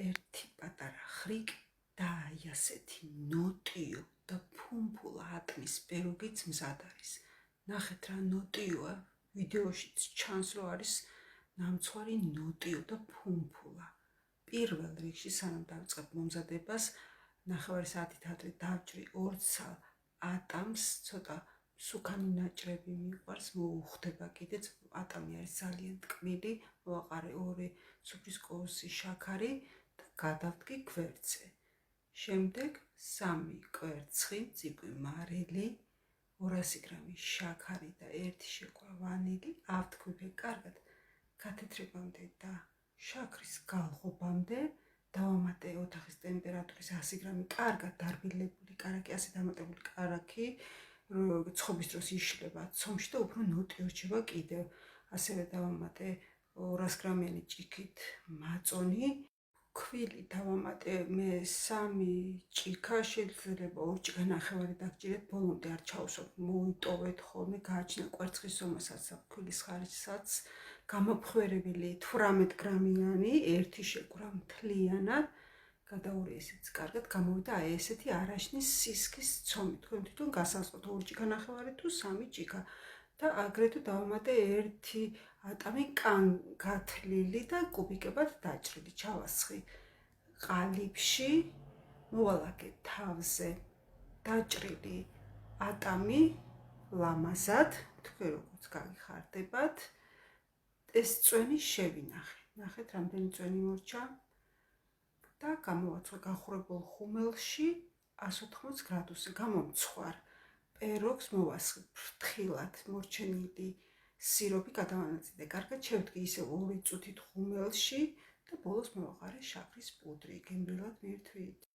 ერთი პატარა ხრიკი და აი ასეთი ნოტიო და ფუმფულა ატმის პიროგიც მზად არის. ნახეთ რა ნოტიოა, ვიდეოშიც ჩანს რომ არის ნამცვარი ნოტიო და ფუმფულა. პირველ რიგში სანამ დავიწყებ მომზადებას, ნახევარი საათით ადრე დავჭრი 2 ცალ ატამს, ცოტა სუქანი ნაჭრები მიყვარს, მოუხდება კიდეც, ატამი არის ძალიან ტკბილი, მოვაყარე 2 სუფრის კოვოსი შაქარი და გადავდგი გვერდზე. შემდეგ 3 კვერცხი, ციკვი მარილი, 200 გრამი შაქარი და 1 შეკვა ვანილი ავთქვიფე კარგად გათეთრებამდე და შაქრის გალღობამდე. დავამატე ოთახის ტემპერატურის 100 გრამი კარგად დარბილებული კარაქი, ასე დამატებული კარაქი ცხობის დროს იშლება ცომში და უფრო ნოტიო რჩება კიდევ. ასევე დავამატე 200 გრამიანი ჭიქით მაწონი. ქვილი დავამატე მე 3 ჭიქა, შეიძლება 2 ჭიქა ნახევარი დაგჭირეთ, ბოლომდე არ ჩაუსვათ, მოიტოვეთ ხოლმე, გააჩნია კვერცხის ზომასაც, ქვილის ხარისსაც. გამოფხვერებელი 18 გრამიანი, 1 შეკვრა მთლიანად, გადაურე ესეც კარგად გამოვიდა აი ესეთი არაშნის სისქის ცომი. თქვენ თვითონ გასაზღვროთ 2 ჭიქა ნახევარი თუ 3 ჭიქა. და აგრეთვე დავამატე 1 ატამი გათლილი და კუბიკებად დაჭრილი. ჩავასხი ყალიბში, მოვალაგე თავზე დაჭრილი ატამი ლამაზად, თქვენ როგორც გაგიხარდებათ. ეს წვენი შევინახე. ნახეთ რამდენი წვენი მორჩა და გამოვაცხე გახურებულ ხუმელში 180 გრადუსზე. გამომცხვარ პიროგს მოვასხი ფრთხილად მორჩენილი სიროპი გადავანაწილე. კარგად შევდგი ისე 2 წუთით ხუმელში და ბოლოს მოვაყარე შაქრის პუდრი. გემრიელად მივთვით.